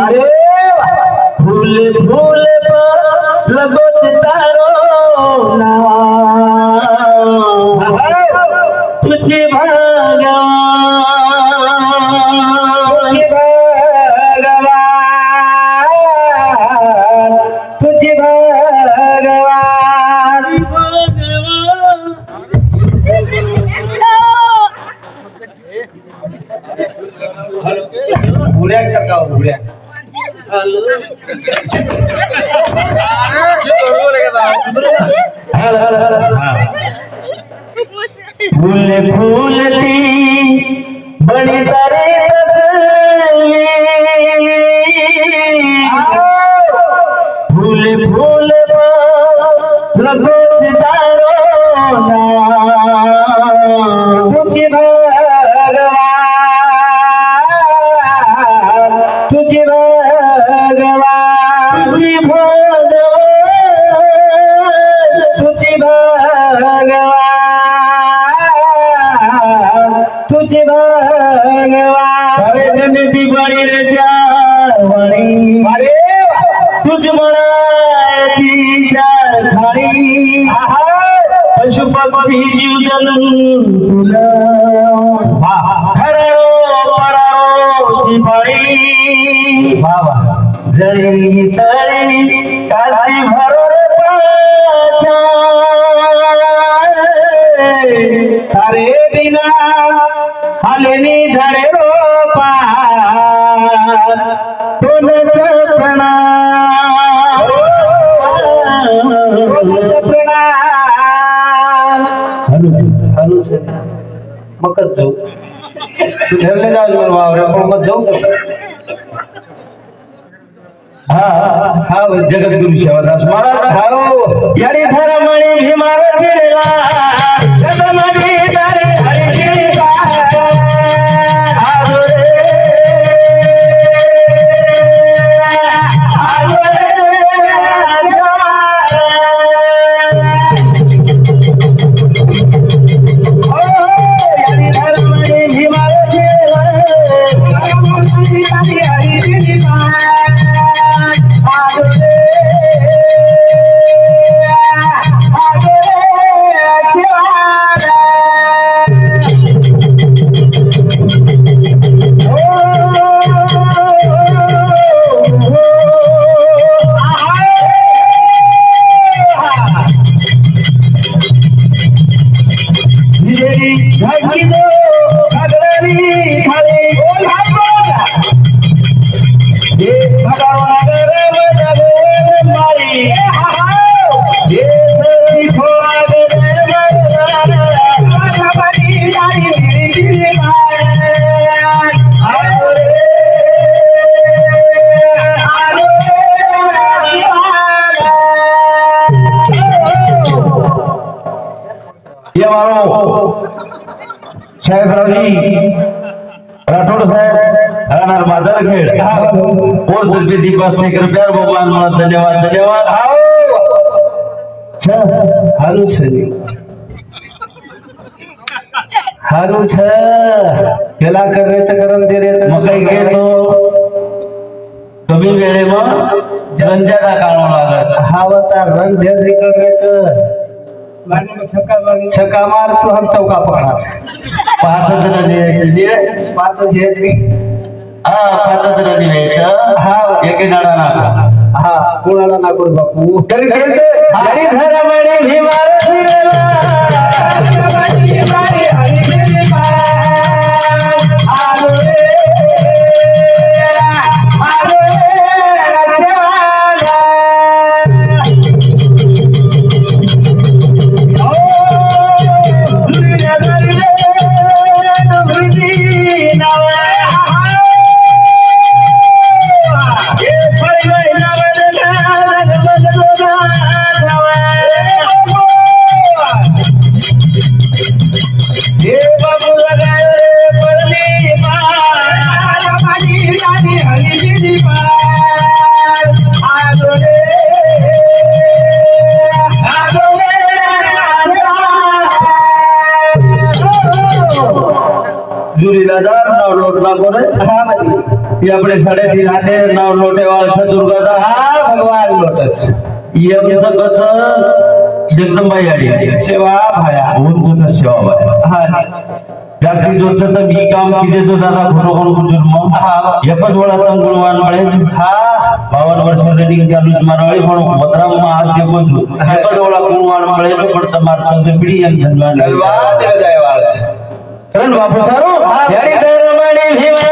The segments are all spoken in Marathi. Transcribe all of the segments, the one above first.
अरे फूल फूल पर लगो तारो नाम तुझे भगवान तुझे भगवान बुढ़िया सरका बुढ़िया फूल फूलती बड़ी तारे फूल फूल लगो सितारो तुझे भगवान तुझे भगवान तुझे भगवान तुझे भगवान तुझे भगवान अरे नदी बड़ी रे जावणी अरे तुझ मनाची चार खाडी पशु पक्षी जीव जंतू खरो परारो चिपाडी जरी तरी काशी भरो पाशा तारे बिना हालेनी झाडे रोपा तोंडच प्रणाम हॅलो मगच जाऊ तू ठरले जाऊ वावरे पण मग जाऊ हा हा जगद्गुरु शिवदास महाराज हाओ याडी धरमणी भीमार चिरेला जगमणी तारे हरी चिरेला आजो रे साहेबरावजी राठोड साहेब राहणार माजरखेड पोस्ट दीपा शेखर प्यार भगवान मला धन्यवाद धन्यवाद हारू छे हारू छ केला करायचं करून देण्याचं मग काही घेतो कमी वेळे मग रंजाचा काढून लागत हा होता रंजन करायचं छक्का मार तू हम चौका पकडाच पाच जण लिहायचं पाच घ्यायची हा पाच जण लिहायचं हा एके नाडा नाका हा कुणाला नाकूर बापू तरी गाडी घरामध्ये भीमार ये अपने साडे तीन हाते नाव लोटेवाळ छ दुर्गादा हा भगवान लोटच ये आमचं कच जगदंबाई आडी सेवा भाया उंच सेवा भाया हा जागती जोचं तर मी काम किती तो दादा खरो खरो गुजर हा एकच वेळा गुणवान मिळे हा 52 वर्ष रनिंग चालू मारवाळी म्हणून बदराम महादेव बोलतो एकच वेळा गुणवान मिळे पण તમાર पिढी એમ ધનવાન જય વાળ કરણ બાપુ સારો यारी દરમાણી ભીમર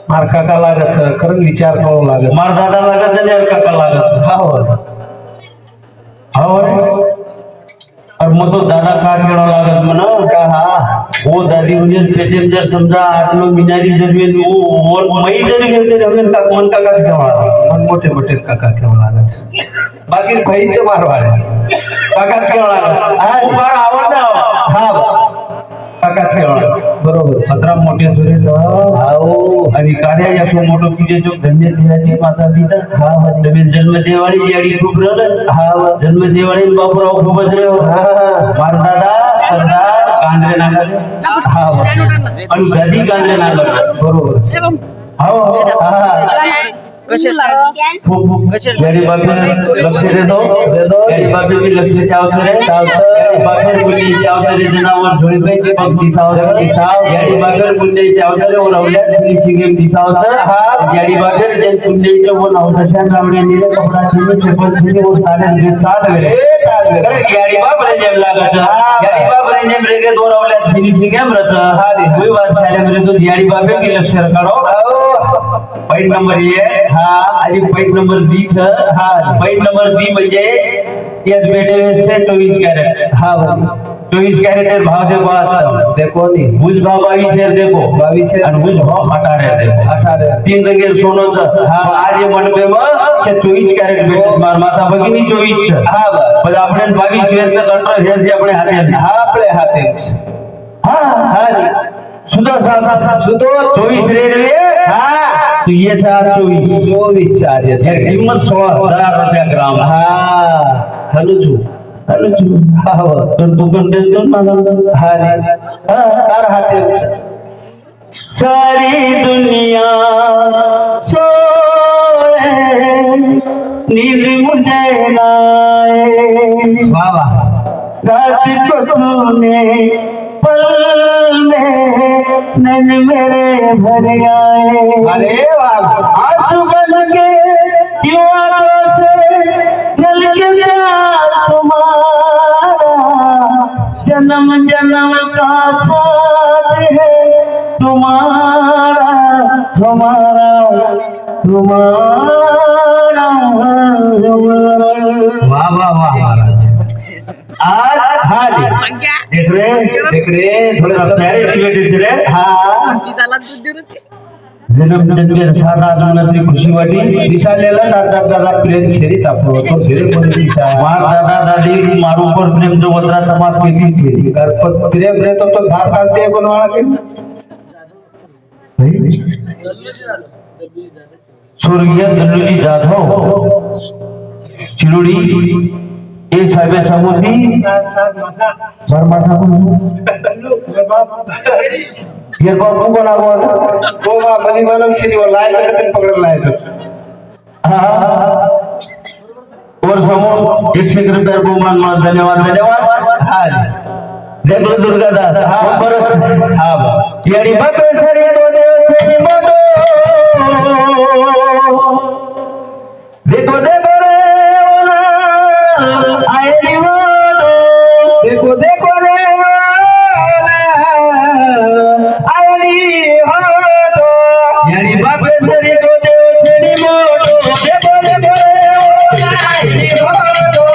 मार काका लागत खरं विचार करावं लागत मार दादा लागत आणि काका लागत और मग तो दादा का केळा लागत म्हणा का हा वो दादी म्हणजे पेटेम जर समजा 8-9 मिनारी जरवेन वो मई जरी गेले रवेन का मन काकाच केळा मन मोठे मोठे काका केळा लागत बाकी भाईचे मारवाड काकाच केळा लागत हा फार आवडला हा काकाच केळा बरोबर 17 मोठे जुरे हाओ आणि कार्य यासो मोठो तुझे जो धन्य देवाची माता पिता हा तुम्ही जन्म देवाळी याडी खूप रल हा जन्म देवाळी बापूराव खूपच रे मार दादा सरदार कांद्रे नागर हा आणि दादी कांद्रे नागर बरोबर हाओ हा कसे याडी बाबे लक्ष देतो याडी बाबे भी लक्ष चावतो रे बाबे मुली चावतो रे जनावर झोळी पाहिजे पग दिसाव याडी बाबे मुली चावतो रे ओरवल्या फिनिशिंग दिसावचं हा याडी बाबे जे कुंडीचे वो नवदशा नावडे निरे कपडा चिनी चप्पल चिनी वो ताले जे ताल रे याडी बाबे जेम लागत याडी बाबे जेम रेगे ओरवल्या फिनिशिंग एम रच हा रे कोई बात झाले रे तो याडी बाबे की लक्ष रखाडो पॉइंट नंबर ये हा आणि पॉइंट नंबर बी छ हा पॉइंट नंबर बी म्हणजे यात बेटे से 24 कैरेट हा 24 कैरेट भाव देखो आज देखो नी भुज भाव 22 शेर देखो 22 शेर आणि भुज भाव 18 देखो 18 तीन रंगेर सोनोच हा आज ये मनपे में से 24 कैरेट बेटे मार माता भगिनी 24 छ हा पण आपण 22 शेर से 18 शेर से આપણે હાથે હા આપણે હાથે હા હા सुधो साहब सुधो 24 रेलवे हाँ तो ये 24 चार ये कीमत 16,000 रुपया ग्राम हाँ हलुजू हाँ तो दुकान टेंशन माना हाँ तार हाथे सारी दुनिया सोए नींद मुझे नाए वाह वाह रात को सोने पल में नैन मेरे भर आए अरे वाह आंसू बन के क्यों आंखों से झलके प्यार तुम्हारा जन्म जन्म का साथ है तुम्हारा तुम्हारा तुम्हारा वाह वाह वाह महाराज आज हाली देख रहे थोड़े प्यारे रिलेटेड रे हाँ जन्म जन्म सादा जन्मती खुशी वाटी दिसालेला दादा दादा प्रेम छेरी तापो तो छेरी पण दिसा मार दादा दादी मारू पर प्रेम जो वदरा तमा केती छेरी कर प्रेम रे तो धार काढते कोण वाला के स्वर्गीय दल्लूजी जाधव चिरुडी ए साहेब समुद्री बरमासा ये बापू को ना बोल को बा बनी वालों से वो लाए करते पकड़ लाए सब हां और समूह 100 रुपये बहुमान मान धन्यवाद धन्यवाद हां देख लो दुर्गादास हां बरस हां यारी बापे सरी तो देव से मोटो देखो दे बरे आए मोटो देखो देखो रे आली हो तो यारी बापे सरी तो देव छेड़ी मोटो देखो देखो रे आली हो तो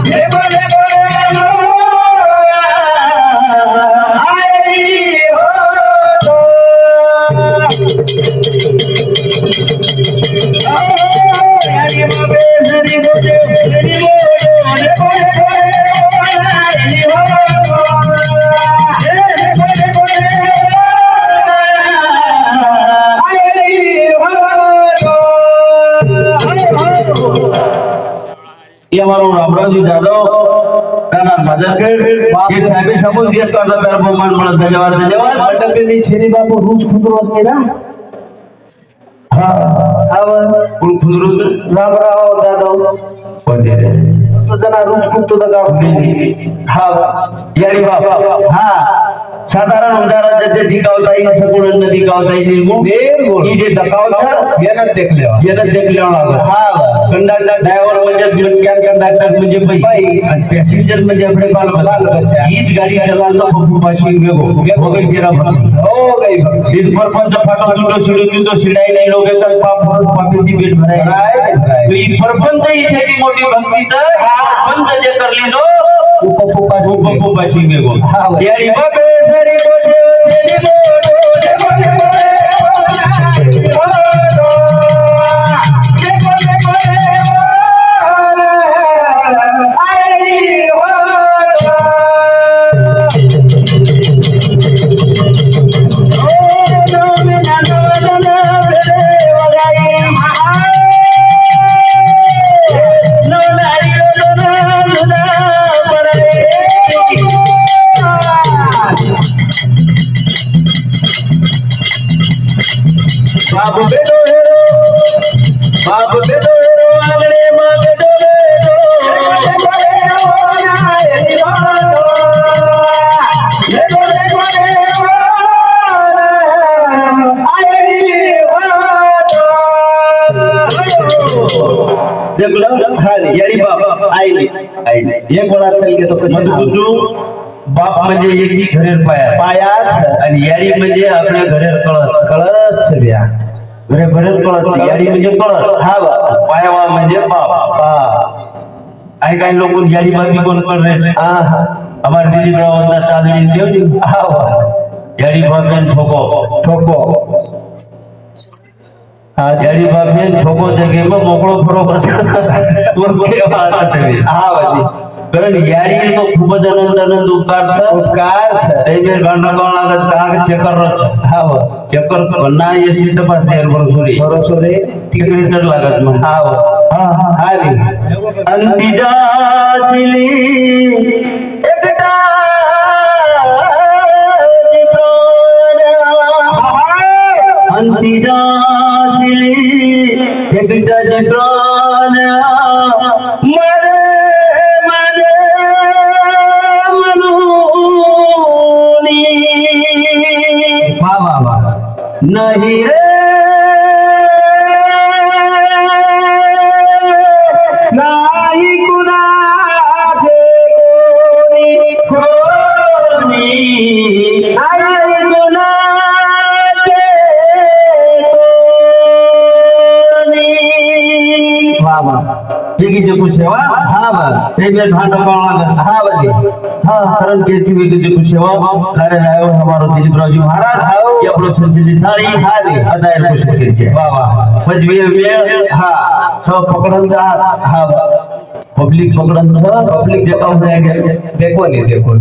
देखो देखो रे आली हो तो यारी बापे सरी तो देव छेड़ी मोटो देखो देखो रे आली हो तो देखो देखो रे ये हमारो रामरावजी जाधव राणा मदरगढ़ ये साहेब सबूत दिया करता तर बहुमान मला धन्यवाद धन्यवाद मदरगढ़ छेनी बापू रोज खुदरो असलेला हां कोण खुदरो रामराव जाधव कोणते रे तो जना रोज खुदतो दा गाव हां यारी बाप हां साधारण उदाहरणाचे दिगावता येईल सगळं नदी गावता येईल ही जे दकाव छ येनं देखले हा कंडक्टर ड्रायव्हर म्हणजे कॅन कंडक्टर म्हणजे बाई आणि पॅसेंजर म्हणजे आपले बालबच्चा हीच गाडी चलावतो खूप पाशी वेगो गई गेला हो गई हीच परपंच फाटो तुटो शिडाई नाही लोक तर पाप पापीची भेट भराय तो ही परपंच ही शेती मोठी भक्तीचं पंच जे करली नो उपपाशी वेगो यारी बाबे सरी बोझे छेली मोटो देखो देखो रे देखो देखो रे आई हो ओ नो में ना नो रे वगाई नो नारी नो ना परे बाबू बेटो हेरो आंगणे मां बेटो हेरो देखो देखो नायरी वालो देखो देखो हेरो आयरी वालो देख लो हां यारी बाप आईली एक बोला चल के तो कसं बुजू बाप म्हणजे एकी घरेर पायाच आणि यारी म्हणजे आपल्या घरेर कळस छब्या घरे भरेर कळस यारी म्हणजे कळस हा पायावा म्हणजे बाप आई काही लोक यारी बाबी कोण कर रे हमार दिलीप रावना चांदणी देवनी हा यारी बाबेन ठोको यारी बाबेन ठोको जगे में मोकळो फरो ओके बात आहे हा वाली कारण यारी तो खूप आनंद उपकार छ एमे गांडा लागत काग चक्कर रच हा चक्कर पन्ना एसटी तपास देर भरोसोरे तिकीट लागत मग हा हा रे अंतिजासिली एकटा अंतिजासिली एकटा प्राण नहीं रे नाही कुणाचे कोणी आई कुणाचे कोणी वाह ये जे कुछ है वा हां बा ते में भांड पाला हां बजे हां कारण के ती जे कुछ है वा अरे आयो हमारो दिलीप रावजी महाराज ये आपलो संचित थाळी हादी अदायर कुछ करचे वाह वाह मजवे वेळ हां सब पकडणचा हां पब्लिक पकडणचा पब्लिक जे काम देखो